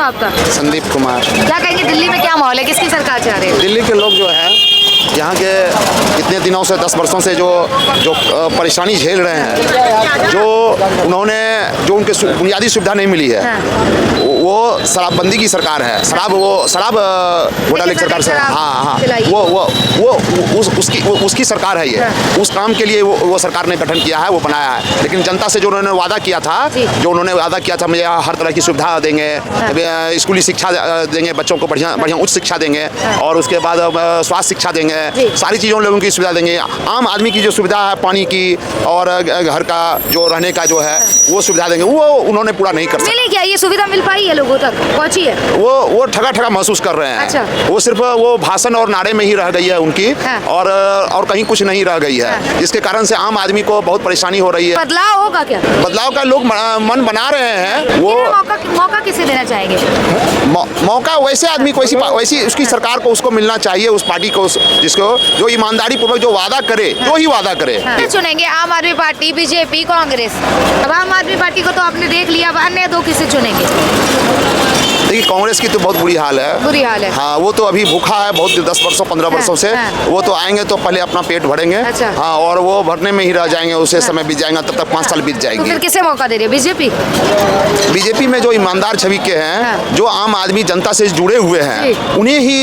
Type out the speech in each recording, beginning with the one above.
हुआ आपका? संदीप कुमार। क्या कहेंगे दिल्ली में क्या माहौल है, किसकी सरकार चाह रहे हैं? दिल्ली के लोग जो है यहाँ के इतने दिनों से 10 वर्षों से जो परेशानी झेल रहे हैं, जो उनके बुनियादी सुविधा नहीं मिली है, वो शराबबंदी की सरकार है। शराब घोटाले की सरकार से, हाँ, उसकी सरकार है ये। उस काम के लिए वो सरकार ने गठन किया है, वो बनाया है। लेकिन जनता से जो उन्होंने वादा किया था, मुझे हर तरह की सुविधा देंगे, स्कूली शिक्षा देंगे, बच्चों को बढ़िया उच्च शिक्षा देंगे, और उसके बाद स्वास्थ्य शिक्षा देंगे, सारी चीज़ों लोगों की सुविधा देंगे। आम आदमी की जो सुविधा है, पानी की और घर का जो रहने का जो है, वो सुविधा देंगे। वो उन्होंने पूरा नहीं कर सके। मिली क्या ये सुविधा, मिल पाई है लोगों तक, पहुंची है? वो ठगा महसूस कर रहे हैं। अच्छा। वो सिर्फ वो भाषण और नारे में ही रह गई है उनकी, और कहीं कुछ नहीं रह गई है, जिसके कारण से आम आदमी को बहुत परेशानी हो रही है। बदलाव होगा क्या? बदलाव का लोग मन बना रहे हैं। वो मौका किसे देना चाहेंगे? मौका वैसे आदमी को, वैसी उसकी सरकार को उसको मिलना चाहिए, उस पार्टी को, जिसको जो ईमानदारी पूर्वक जो वादा करे, जो ही वादा करे। चुनेंगे आम आदमी पार्टी, बीजेपी, कांग्रेस? अब आम आदमी पार्टी को तो आपने देख लिया, अब अन्य दो किसे चुनेंगे? देखिए, कांग्रेस की तो बहुत बुरी हाल है। हाँ, वो तो अभी भूखा है बहुत 10 वर्षों 15 वर्षों से। वो तो आएंगे तो पहले अपना पेट भरेंगे। अच्छा। हाँ, और वो भरने में ही रह जाएंगे, उसे समय बीत जाएगा, तब तक 5 साल बीत जाएंगे। तो फिर किसे मौका दे रही है बीजेपी? बीजेपी में जो ईमानदार छवि के हैं, जो आम आदमी जनता से जुड़े हुए हैं, उन्हें ही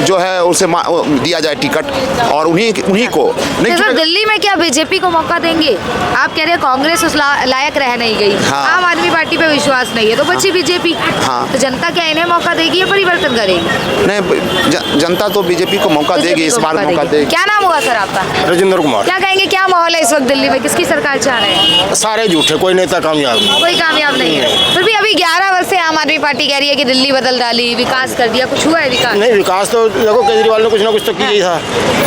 जो है उसे दिया जाए टिकट, और उन्हीं को नहीं। दिल्ली में क्या बीजेपी को मौका देंगे? आप कह रहे हैं कांग्रेस उस लायक रह नहीं गई, आम आदमी पार्टी पे विश्वास नहीं है, तो बची बीजेपी। तो जनता क्या इन्हें मौका देगी या परिवर्तन करेगी? नहीं, जनता तो बीजेपी को मौका देगी, इस बार मौका देगी। क्या नाम हुआ सर आपका? राजेंद्र कुमार। क्या कहेंगे, क्या माहौल है इस वक्त दिल्ली में, किसकी सरकार चाह रहे हैं? सारे झूठे, कोई नेता कामयाब नहीं। कोई कामयाब नहीं है। फिर भी अभी 11 वर्ष से आम आदमी पार्टी कह रही है कि दिल्ली बदल डाली, विकास कर दिया, कुछ हुआ है विकास? नहीं, विकास तो देखो केजरीवाल ने कुछ ना कुछ तो किया ही था,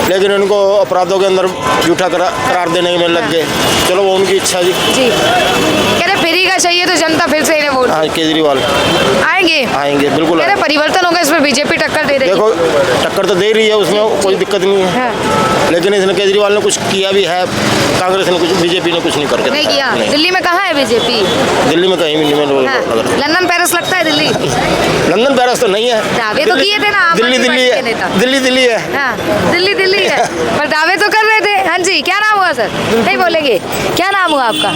लेकिन उनको अपराधों के अंदर झूठा करार देने में लग गए। चलो, वो उनकी इच्छा जी। कह रहे फ्री का चाहिए तो जनता फिर से इन्हें वोट। हाँ, केजरीवाल आएंगे बिल्कुल। कह रहे परिवर्तन होगा, इसमें बीजेपी टक्कर दे रही है। देखो, टक्कर तो दे रही है, उसमें कोई दिक्कत नहीं है, लेकिन इसने केजरीवाल ने कुछ किया भी है, कांग्रेस ने कुछ, बीजेपी ने कुछ नहीं करके नहीं किया। दिल्ली में कहाँ है बीजेपी? दिल्ली में कहीं भी नहीं। लंदन पेरिस लगता है दिल्ली? लंदन पेरिस तो नहीं है। दावे तो किए थे ना, दिल्ली है। दिल्ली है, पर दावे तो कर रहे थे। हाँ जी, क्या नाम हुआ सर? नहीं बोलेंगे, क्या नाम हुआ आपका?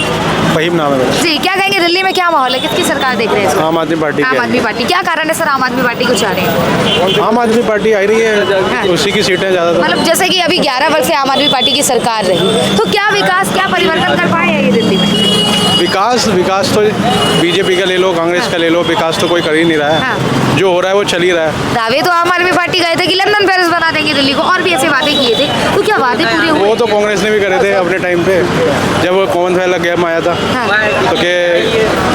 फहीम नाम है जी। क्या कहेंगे दिल्ली में क्या माहौल है, किसकी सरकार देख रहे हैं? आम आदमी पार्टी। आम आदमी पार्टी। क्या कारण है सर आम आदमी पार्टी को चाह रहे हैं? आम आदमी पार्टी आ रही है, उसी की सीटें ज़्यादा। मतलब जैसे कि अभी 11 वर्ष से आम आदमी पार्टी की सरकार रही, तो क्या विकास, क्या परिवर्तन कर पाए हैं ये दिल्ली में? विकास तो बीजेपी का ले लो, कांग्रेस का ले लो, विकास तो कोई कर ही नहीं रहा है। जो हो रहा है वो चल ही रहा है। दावे तो आम आदमी पार्टी गए थे कि लंदन पेरिस बना देंगे दिल्ली को, और भी ऐसे वादे किए थे, तो क्या वादे पूरे हुए? वो तो कांग्रेस ने भी करे थे अपने टाइम पे, जब कॉमनवेल्थ गेम आया था, तो के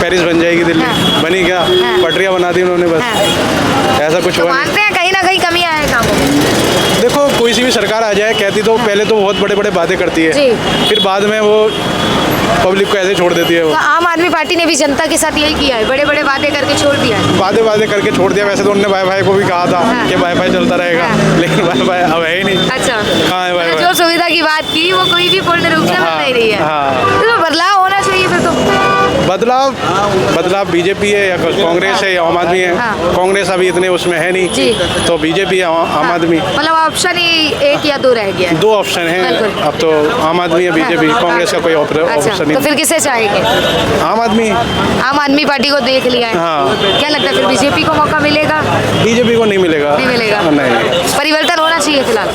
पेरिस बन जाएगी दिल्ली, बनी क्या? पटरियाँ बना दी उन्होंने, बस ऐसा कुछ हुआ। मानते हैं कहीं ना कहीं कमी आया कामों में? देखो, कोई सी भी सरकार आ जाए, कहती तो पहले तो बहुत बड़े बातें करती है, फिर बाद में वो पब्लिक को ऐसे छोड़ देती है। वो तो आम आदमी पार्टी ने भी जनता के साथ यही किया है, बड़े वादे करके छोड़ दिया है। वादे करके छोड़ दिया। वैसे तो उन्होंने वाईफाई को भी कहा था कि वाईफाई चलता रहेगा, लेकिन वाईफाई अब है ही नहीं। अच्छा, कहाँ है वाईफाई? जो सुविधा की बात की वो कोई भी पूर्ण रूप से मिल नहीं रही है। तो बदलाव होना चाहिए फिर तो। बदलाव बीजेपी है या कांग्रेस है या आम आदमी है? कांग्रेस अभी इतने उसमें है नहीं, तो बीजेपी या आम आदमी। मतलब ऑप्शन ही 1 या 2 रह गया है। 2 ऑप्शन है अब तो, आम आदमी या बीजेपी। कांग्रेस का कोई ऑप्शन नहीं। तो फिर किसे चाहेंगे? आम आदमी पार्टी को देख लिया है। क्या लगता है फिर बीजेपी को मौका मिलेगा? बीजेपी को नहीं मिलेगा। नहीं। परिवर्तन होना चाहिए फिलहाल?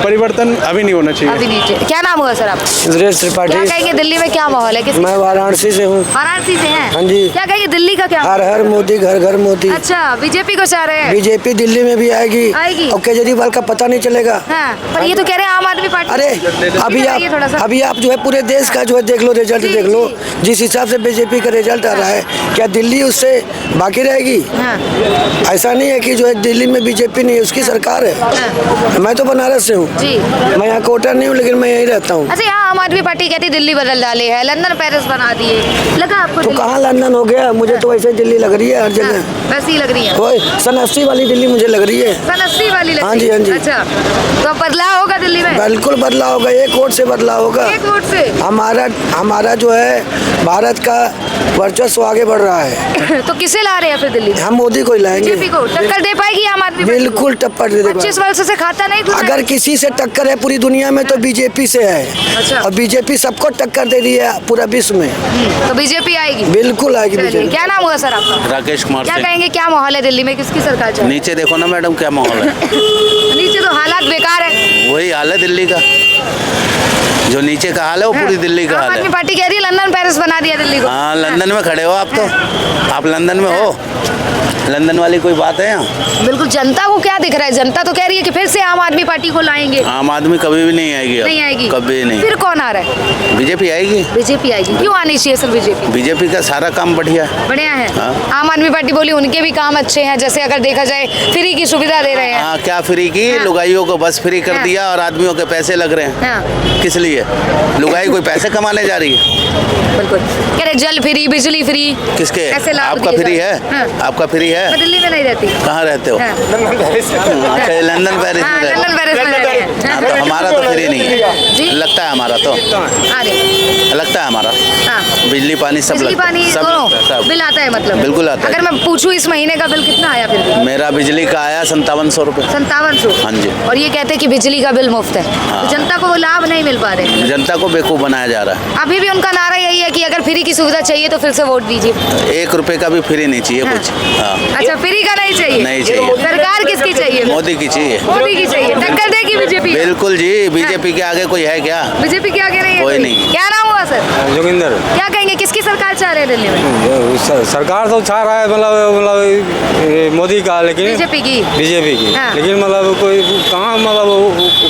परिवर्तन अभी नहीं होना चाहिए। अभी नहीं। क्या नाम हुआ सर आप? सुरेश त्रिपाठी। क्या कहेंगे दिल्ली में क्या माहौल है? मैं वाराणसी से हूँ। वाराणसी से हैं? हाँ जी। क्या कहेंगे दिल्ली का क्या? हर हर मोदी, घर घर मोदी। अच्छा, बीजेपी को चाह रहे हैं? बीजेपी दिल्ली में भी आएगी और केजरीवाल का पता नहीं चलेगा। हाँ, पर ये तो कह रहे हैं आम आदमी पार्टी। अरे अभी आप जो है पूरे देश का जो है देख लो, रिजल्ट देख लो, जिस हिसाब से बीजेपी का रिजल्ट आ रहा है, क्या दिल्ली उससे बाकी रहेगी? ऐसा नहीं है कि जो है दिल्ली में बीजेपी नहीं है, उसकी सरकार है। मैं तो बनारस से हूँ, मैं यहाँ कोटा नहीं हूँ, लेकिन मैं यहीं रहता हूँ। अच्छा, यहाँ आम आदमी पार्टी कहती दिल्ली बदल डाले है, लंदन पेरिस बना दिए, लगा आपको? तो कहाँ लंदन हो गया? मुझे तो वैसे दिल्ली लग रही है हर जगह, वैसी लग रही है। वही सन 80 वाली दिल्ली मुझे लग रही है। सन 80 वाली लग हाँ जी, हाँ जी। अच्छा, तो बदलाव होगा दिल्ली में? बिल्कुल बदलाव होगा, एक वोट से बदलाव होगा। एक वोट से? हमारा जो है भारत का वर्चस्व आगे बढ़ रहा है। तो किसे ला रहे हैं फिर दिल्ली में? हम मोदी को ही लाएंगे। बीजेपी को टक्कर दे पाएगी आम आदमी पार्टी? बिल्कुल टक्कर दे देगा। 25 वर्ष से खाता नहीं कुछ अगर किसी से टक्कर है पूरी दुनिया में तो बीजेपी से है। अच्छा। और बीजेपी सबको टक्कर दे रही है पूरा विश्व में। तो बीजेपी आएगी? बिल्कुल आएगी चलिए, बीजेपी। क्या नाम हुआ सर आपका? राकेश कुमार क्या सिंह। कहेंगे, क्या माहौल है दिल्ली में, किसकी सरकार चल रही नीचे देखो ना मैडम क्या माहौल है। है? नीचे तो हालात बेकार है। वही हाल है दिल्ली का, जो नीचे का हाल है वो पूरी दिल्ली का आम हाल आदमी है। पार्टी कह रही है लंदन पेरिस बना दिया दिल्ली को। हाँ लंदन में खड़े हो आप तो, आप लंदन में हो, लंदन वाली कोई बात है यहाँ? बिल्कुल। जनता को क्या दिख रहा है? जनता तो कह रही है कि फिर से आम आदमी पार्टी को लाएंगे। आम आदमी कभी भी नहीं आएगी अब। नहीं आएगी? कभी नहीं। फिर कौन आ रहा है? बीजेपी आएगी। बीजेपी आएगी। क्यों आनी चाहिए सर बीजेपी? बीजेपी का सारा काम बढ़िया है। बढ़िया है। हाँ। आम आदमी पार्टी बोली उनके भी काम अच्छे हैं, जैसे अगर देखा जाए फ्री की सुविधा दे रहे हैं। हाँ क्या फ्री की? हाँ। लुगाइयों को बस फ्री कर हाँ। दिया और आदमियों के पैसे लग रहे हैं। हाँ। किस लिए? लुगाई कोई पैसे कमाने जा रही है? बिल्कुल। कह रहे जल फ्री, बिजली फ्री। किसके? ऐसे लाभ आपका दिए फ्री जा रहे है? हैं। हाँ। आपका फ्री है? मैं दिल्ली में नहीं रहती। कहाँ रहते हो? हाँ। अच्छा लंदन पेरिस हाँ, में रहते लंदन पेरिस में रहते हैं। हाँ, तो हमारा तो फ्री नहीं जी? है। लगता है हमारा तो, अरे लगता है हमारा। हाँ। बिजली पानी सब बिजली लगता है, पानी सब दोनों लगता है, सब। बिल आता है मतलब? बिल्कुल आता है। अगर मैं पूछूं इस महीने का बिल कितना आया फिर भी? मेरा बिजली का आया 5700 रुपये। 5700। हाँ जी। और ये कहते हैं कि बिजली का बिल मुफ्त है, तो जनता को वो लाभ नहीं मिल पा रहे। जनता को बेवकूफ़ बनाया जा रहा है। अभी भी उनका नारा यही है कि अगर फ्री की सुविधा चाहिए तो फिर से वोट दीजिए। 1 रुपये का भी फ्री नहीं चाहिए कुछ। हाँ अच्छा, फ्री का नहीं चाहिए? नहीं चाहिए। सरकार किसकी चाहिए? मोदी की चाहिए। मोदी की चाहिए। टक्कर देगी बीजेपी? बिल्कुल जी, बीजेपी के आगे कोई है क्या? बीजेपी के आगे नहीं है कोई कोई? नहीं। क्या नाम हुआ सर? जोगिंदर। क्या कहेंगे, किसकी सरकार चाह रहे हैं दिल्ली में? सरकार तो चाह रहा है मतलब मोदी का, लेकिन बीजेपी की? बीजेपी की। हाँ। लेकिन मतलब कोई कहाँ मतलब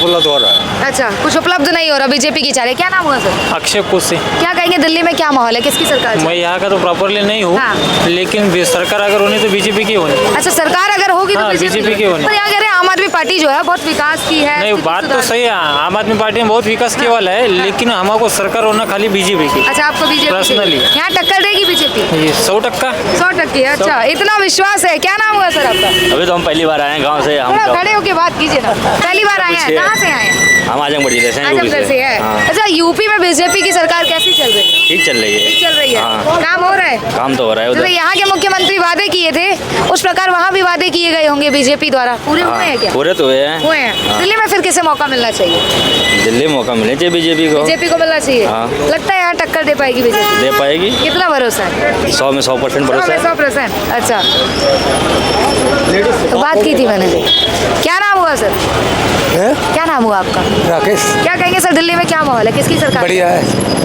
उपलब्ध हो रहा है। अच्छा, कुछ उपलब्ध नहीं हो रहा, बीजेपी की चाह रहे हैं। क्या नाम हुआ सर? अक्षय कुछ से। क्या कहेंगे दिल्ली में क्या माहौल है, किसकी सरकार चाह मैं रहे यहाँ का तो प्रॉपरली नहीं हूँ, हाँ। लेकिन सरकार अगर होनी तो बीजेपी की होनी। हैं? अच्छा, सरकार अगर होगी तो हाँ, बीजेपी की होनी। पर यहाँ कह रहे हैं आम आदमी पार्टी जो है बहुत विकास की है। नहीं, बात तो सही है, आम आदमी पार्टी में बहुत विकास किया वाला है, लेकिन हमको सरकार होना खाली बीजेपी की। अच्छा, आपको बीजेपी Personally। यहाँ टक्कर देगी बीजेपी? ये 100%। 100%। अच्छा, इतना विश्वास है। क्या नाम हुआ सर आपका? अभी तो हम पहली बार आए हैं गांव से। हम थोड़ा खड़े होके बात कीजिए ना। पहली बार आए हैं? कहाँ से आए हैं? हम आजमगढ़ जिले से हैं, आजमगढ़ यूपी से है। हाँ। अच्छा, यूपी में बीजेपी की सरकार कैसी चल रही है? ठीक चल रही है। ठीक चल रही है। हाँ। काम हो रहा है? काम तो हो रहा है जैसे उधर। यहाँ के मुख्यमंत्री वादे किए थे उस प्रकार वहाँ भी वादे किए गए होंगे बीजेपी द्वारा, पूरे हुए हैं क्या? पूरे तो हुए हैं। हुए हैं। दिल्ली में फिर किसे मौका मिलना चाहिए? दिल्ली में मौका मिले चाहिए बीजेपी को। बीजेपी को मिलना चाहिए। हाँ। लगता है यहाँ टक्कर दे पाएगी बीजेपी? दे पाएगी। कितना भरोसा है? 100 में 100% भरोसा है। 100%। अच्छा, तो बात की थी मैंने। क्या नाम हुआ सर? क्या नाम हुआ आपका? राकेश। क्या कहेंगे सर, दिल्ली में क्या माहौल है, किसकी सरकार? बढ़िया है।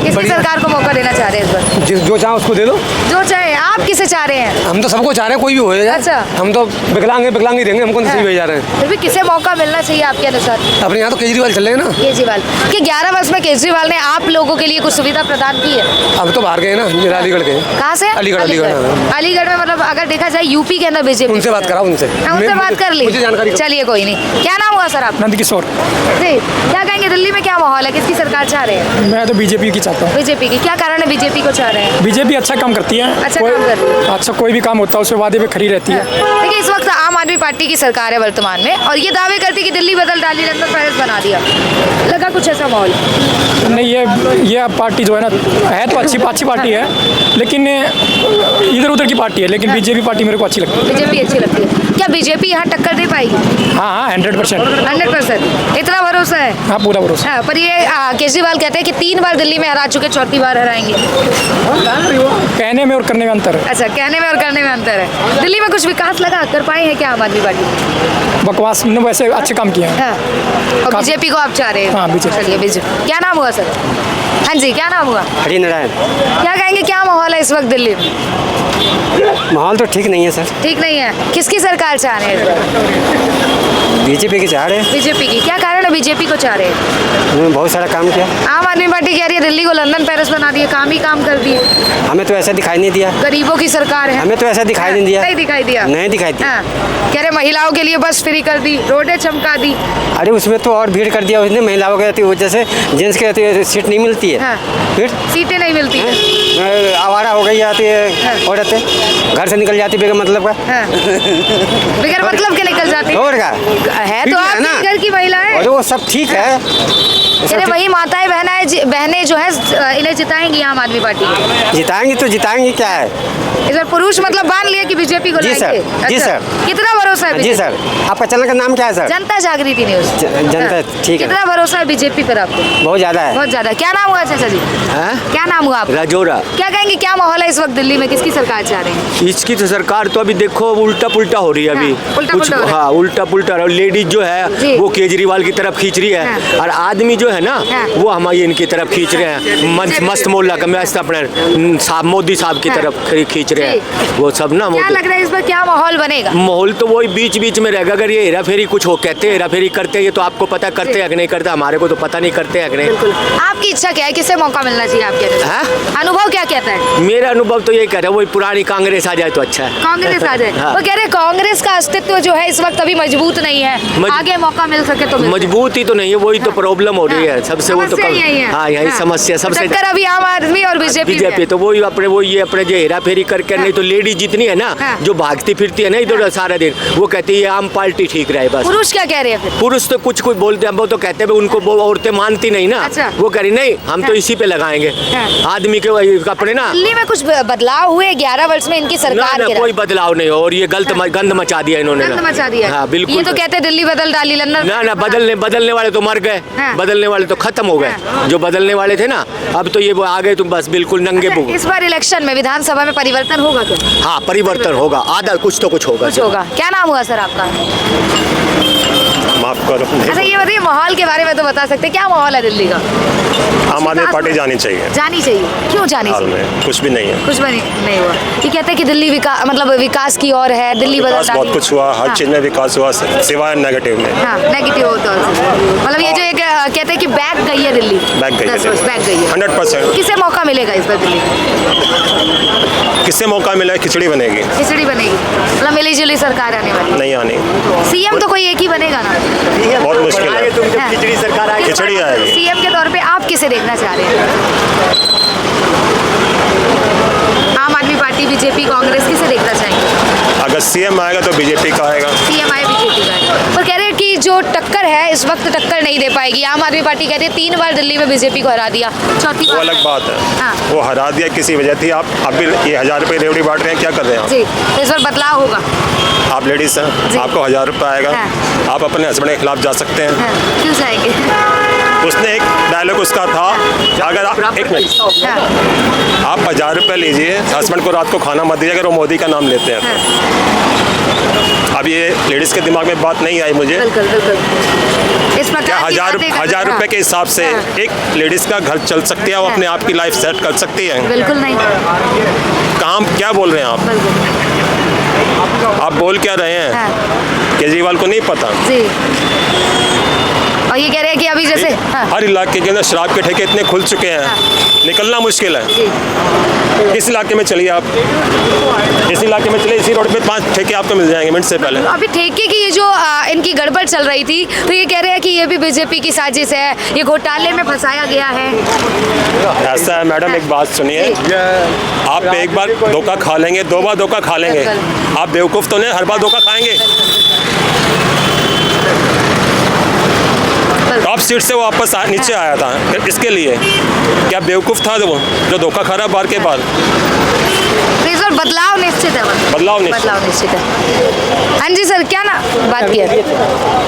किसकी सरकार को मौका देना चाह रहे हैं इस बार? जो चाहे उसको दे दो। जो चाहे। आप किसे चाह रहे हैं? हम तो सबको चाह रहे हैं, कोई भी हो जाए। अच्छा। हम तो विकलांग ही देंगे, हमको नहीं भेज जा रहे हैं। फिर भी किसे मौका मिलना चाहिए आपके अनुसार? अपने यहाँ तो केजरीवाल चल रहे हैं ना। केजरीवाल कि 11 वर्ष में केजरीवाल ने आप लोगों के लिए कुछ सुविधा प्रदान की है? अब तो बाहर गए ना, मेरा अलीगढ़ के। कहाँ से? अलीगढ़। अलीगढ़ में मतलब अगर देखा जाए यूपी के अंदर बीजेपी। उनसे बात कराओ, उनसे उनसे बात कर ली। मुझे जानकारी। चलिए, कोई नहीं। क्या नाम हुआ सर आप? नंद किशोर। जी, क्या कहेंगे दिल्ली में क्या माहौल है, किसकी सरकार चाह रहे हैं? मैं तो बीजेपी की चाहता हूँ। बीजेपी की। क्या कारण है बीजेपी को चाह रहे हैं? बीजेपी अच्छा काम करती है। अच्छा काम कर रही है। अच्छा, कोई भी काम होता है उससे वादे पे खड़ी रहती है। देखिए, इस वक्त आम आदमी पार्टी की सरकार है वर्तमान में, और ये दावे करती कि दिल्ली बदल डाली, लंदन पेरिस बना दिया। लगा कुछ ऐसा माहौल? नहीं, ये पार्टी जो है ना, है तो अच्छी पार्टी है, लेकिन इधर उधर की पार्टी है, लेकिन बीजेपी पार्टी मेरे को अच्छी लगती है। बीजेपी अच्छी लगती है। क्या बीजेपी यहाँ टक्कर दे पाएगी? हाँ, 100%। 100%। इतना भरोसा है? हाँ, पूरा भरोसा। हाँ, पर ये केजरीवाल कहते हैं कि 3 बार दिल्ली में हरा चुके, 4थी बार हराएंगे। कहने में और करने में अंतर है। अच्छा, कहने में और करने में अंतर है। दिल्ली में कुछ विकास लगा कर पाए हैं क्या आम आदमी पार्टी? बकवास ने वैसे अच्छे काम किए हैं। हाँ। और बीजेपी को आप चाह रहे हैं? हाँ, बीजेपी। चलिए, बीजेपी। क्या नाम हुआ सर? हाँ जी, क्या नाम हुआ? हरिनारायण। क्या कहेंगे, क्या माहौल है इस वक्त दिल्ली में? माहौल तो ठीक नहीं है सर। ठीक नहीं है। किसकी सरकार चाह रहे हैं? बीजेपी की चाह रहे हैं। बीजेपी की। क्या कारण है बीजेपी को चाह रहे हैं? उन्होंने बहुत सारा काम किया। आम आदमी पार्टी कह रही है दिल्ली को लंदन पेरिस बना दिए, काम ही काम कर दिए। हमें तो ऐसा दिखाई नहीं दिया। गरीबों की सरकार है। हमें तो ऐसा दिखाई नहीं दिया। नहीं दिखाई दिया। नहीं दिखाई दिया। हाँ। कह रहे महिलाओं के लिए बस फ्री कर दी, रोडें चमका दी। अरे उसमें तो और भीड़ कर दिया उसने, महिलाओं के वजह से जेंट्स के सीट नहीं मिलती है। हाँ। फिर सीटें नहीं मिलती है। आवारा हो गई जाती है औरतें, घर से निकल जाती बेगम मतलब का। हाँ। बगैर मतलब के निकल जाती और क्या है तो ठीक है आपके ना? घर की महिला है। और वो सब ठीक है, अरे वही माताएं बहनें जो है इन्हें जिताएंगी आम आदमी पार्टी। जिताएंगे तो जिताएंगे, क्या है। इस बार पुरुष मतलब मान लिया कि बीजेपी को जी सर, लाएंगे। जी अच्छा। सर। कितना भरोसा है? जी सर। आपका चैनल का नाम क्या है सर? जनता जागृति न्यूज। जनता, ठीक है। कितना भरोसा है बीजेपी पर आपको? बहुत ज्यादा है। बहुत ज्यादा। क्या नाम हुआ चाचा जी? क्या नाम हुआ आपका? राजौरा। क्या कहेंगे, क्या माहौल है इस वक्त दिल्ली में, किसकी सरकार चाह रहे हैं? इसकी तो सरकार तो अभी देखो उल्टा पुल्टा हो रही है अभी। उल्टा पुल्टा हो रहा है। हाँ, उल्टा पुल्टा। और लेडीज जो है वो केजरीवाल की तरफ खींच रही है, और आदमी जो है ना वो हमारी इनकी तरफ खींच रहे हैं। मस्त मोहल्ला का मस्त अपने साहब मोदी साहब की तरफ खींच रहे हैं वो सब ना। क्या लग रहा है इस बार क्या माहौल बनेगा? माहौल तो वही बीच बीच में रहेगा। अगर ये हेरा फेरी कुछ हो कहते हैं हेरा फेरी करते हैं, ये तो आपको पता करते हैं कि नहीं करते, हमारे को तो पता नहीं करते हैं कि नहीं। आपकी इच्छा क्या है, किसे मौका मिलना चाहिए आपके अनुभव क्या कहता है? मेरा अनुभव तो ये कह रहा है वही पुरानी कांग्रेस आ जाए तो अच्छा है। कांग्रेस आ जाए। हाँ। वो कह रहे कांग्रेस का अस्तित्व जो है इस वक्त अभी मजबूत नहीं है, आगे मौका मिल सके तो मजबूत ही तो नहीं है, वही तो प्रॉब्लम हो रही है सबसे। वो तो हाँ, यही समस्या सबसे टक्कर अभी आम आदमी और बीजेपी तो वही अपने जो हेरा फेरी करके नहीं तो लेडीज जितनी है ना जो भागती फिरती है ना इधर सारा दिन, वो कहती है आम पार्टी ठीक रहे बस। पुरुष क्या कह रहे हैं? पुरुष तो कुछ बोलते हैं, वो तो कहते हैं उनको वो औरतें मानती नहीं ना। वो कह रही नहीं हम तो इसी पे लगाएंगे आदमी के अपने ना। दिल्ली में कुछ बदलाव हुए 11 वर्ष में इनकी सरकार के? कोई बदलाव नहीं, और ये गंद मचा दिया इन्होंने। गंद मचा दिया। हाँ बिल्कुल। ये तो कहते हैं दिल्ली बदल डाली, लंदन। ना बदलने वाले तो मर गए, बदलने वाले तो खत्म हो गए। जो बदलने वाले थे ना अब तो ये वो आ गए तुम बस बिल्कुल नंगे बुक। इस बार इलेक्शन में विधानसभा में परिवर्तन होगा क्या? हाँ परिवर्तन होगा, आधा कुछ तो कुछ होगा। कुछ होगा। क्या नाम हुआ सर आपका? माफ करो। अच्छा ये बताइए माहौल के बारे में तो बता सकते हैं, क्या माहौल है दिल्ली का? आम आदमी पार्टी जानी चाहिए। जानी चाहिए, क्यों जानी चाहिए? कुछ भी नहीं है, कुछ भी नहीं हुआ। ये कहते हैं कि दिल्ली विकास की ओर है, दिल्ली विकास बहुत कुछ हुआ, हर चीज में विकास हुआ सिवाय नेगेटिव में। हाँ नेगेटिव होता है, मतलब ये जो एक कहते हैं कि बैक गई है दिल्ली, बैक गई है 100%। किसे मौका मिलेगा इस बार दिल्ली? किससे मौका मिला? खिचड़ी बनेगी। खिचड़ी बनेगी, मतलब मिली जुली सरकार आने वाली? नहीं आनी। सीएम तो कोई एक ही बनेगा ना? बहुत मुश्किल है। खिचड़ी सरकार आएगी, खिचड़ी आएगी। सीएम के तौर पे आप किसे देखना चाह रहे हैं? आम आदमी पार्टी, बीजेपी, कांग्रेस, किसे देखना चाहेंगे? अगर सीएम आएगा तो बीजेपी का आएगा। सीएम आए बीजेपी का आएगा। पर कह रहे हैं कि जो टक्कर है इस वक्त टक्कर नहीं दे पाएगी। आम आदमी पार्टी कहती है 3 बार दिल्ली में बीजेपी को हरा दिया, चौथी वो बार अलग बात है। हाँ। वो हरा दिया किसी वजह थी। आप अभी ये 1000 रुपये रेवड़ी बांट रहे हैं, क्या कर रहे हैं जी, तो इस बार बदलाव होगा। आप लेडीज हैं, आपको 1000 रुपये आएगा। आप अपने हस्बैंड के खिलाफ जा सकते हैं। क्यों जाएंगे? उसने एक डायलॉग उसका था, अगर आप एक मिनट आप 1000 रुपये लीजिए, हस्बैंड को रात को खाना मत दीजिए अगर वो मोदी का नाम लेते हैं तो। अब ये लेडीज़ के दिमाग में बात नहीं आई मुझे। बिल्कुल। इस प्रकार क्या 1000 रुपये के हिसाब से एक लेडीज़ का घर चल सकती है, वो अपने आप की लाइफ सेट कर सकती है? बिल्कुल नहीं। काम क्या बोल रहे हैं आप बोल क्या रहे हैं? केजरीवाल को नहीं पता जी। और ये कह रहे हैं कि अभी जैसे हर इलाके के अंदर शराब के ठेके इतने खुल चुके हैं, निकलना मुश्किल है। इस इलाके में चलिए आप, इस इलाके में चलिए, इसी रोड पे 5 ठेके आपको मिल जाएंगे मिनट से पहले। अभी ठेके की ये जो इनकी गड़बड़ चल रही थी, तो ये कह रहे हैं कि ये भी बीजेपी की साजिश है, ये घोटाले में फंसाया गया है। ऐसा है मैडम, एक बात सुनिए, आप एक बार धोखा खा लेंगे, 2 बार धोखा खा लेंगे, आप बेवकूफ़ तो नहीं हर बार धोखा खाएंगे। टॉप सीट से वो वापस नीचे आया था, इसके लिए क्या बेवकूफ़ था वो जो धोखा खा रहा बार के बार? बदलाव निश्चित है। बदलाव निश्चित है। हाँ जी सर, क्या ना बात किया,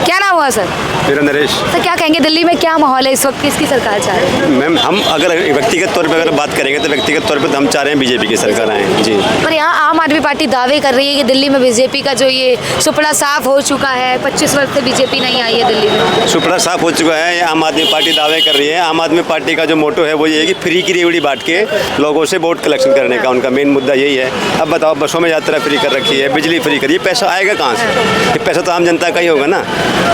क्या नाम हुआ सर? मेरा नरेश। तो क्या कहेंगे दिल्ली में क्या माहौल है इस वक्त, किसकी सरकार चाह रहे हैं? मैम हम अगर व्यक्तिगत तौर पे अगर बात करेंगे तो व्यक्तिगत तौर पे तो हम चाह रहे हैं बीजेपी की सरकार आए जी। पर यहाँ आम आदमी पार्टी दावे कर रही है कि दिल्ली में बीजेपी का जो ये सुपड़ा साफ हो चुका है, 25 वर्ष से बीजेपी नहीं आई है दिल्ली में। सुपड़ा साफ हो चुका है, आम आदमी पार्टी दावे कर रही है। आम आदमी पार्टी का जो मोटो है वो ये है कि फ्री की रेवड़ी बांट के लोगों से वोट कलेक्शन करने का उनका मेन मुद्दा यही है। अब बताओ, बसों में यात्रा फ्री कर रखी है, बिजली फ्री करी, पैसा आएगा कहाँ से? ये पैसा तो आम जनता का ही होगा ना।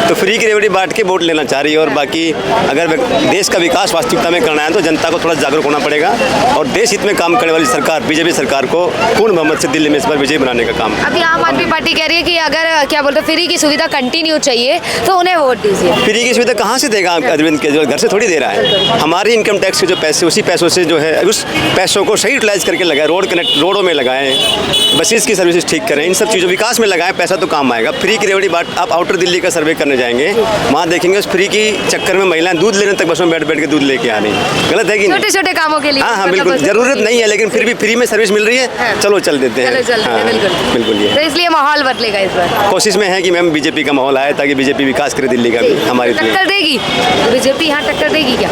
तो फ्री की रेवड़ी बांट के वोट लेना चाह रही है। और बाकी अगर देश का विकास वास्तविकता में करना है तो जनता को थोड़ा जागरूक होना पड़ेगा, और देश हित में काम करने वाली सरकार बीजेपी सरकार को पूर्ण बहुमत से दिल्ली में इस बार विजय बनाने का काम। अभी आम आदमी पार्टी कह रही है कि अगर क्या बोलते हैं फ्री की सुविधा कंटिन्यू चाहिए तो उन्हें वोट दीजिए। फ्री की सुविधा कहाँ से देगा अरविंद केजरीवाल? घर से थोड़ी दे रहा है। हमारी इनकम टैक्स के जो पैसे, उसी पैसों से जो है उस पैसों को सही यूटिलाइज करके लगाए, रोडों में लगाएं, बसेस की सर्विसेज ठीक करें, इन सब चीज़ों विकास में लगाएं, पैसा तो काम आएगा। फ्री की रेवड़ी बात, आप आउटर दिल्ली का सर्वे करने जाएंगे, वहाँ देखेंगे उस फ्री की चक्कर में महिलाएं दूध लेने तक बसों में बैठ के दूध लेके आ रही है। गलत है कि छोटे छोटे कामों के लिए? हाँ, बिल्कुल जरूरत नहीं है, लेकिन फिर भी फ्री में सर्विस मिल रही है, चलो चल देते हैं। बिल्कुल ये तो इसलिए माहौल बदलेगा इस बार। कोशिश में है कि मैम बीजेपी का माहौल आए ताकि बीजेपी विकास करे दिल्ली का भी। हमारी टक्कर देगी बीजेपी, यहाँ टक्कर देगी क्या?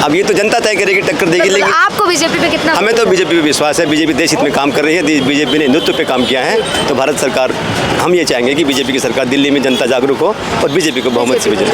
अब ये तो जनता तय करेगी टक्कर देगी, लेकिन आपको बीजेपी पे कितना? हमें तो बीजेपी पे विश्वास है। बीजेपी देश हित में काम कर रही है, बीजेपी ने हिंदुत्व पे काम किया है, तो भारत सरकार, हम ये चाहेंगे कि बीजेपी की सरकार दिल्ली में जनता जागरूक हो और बीजेपी को बहुमत से विजय।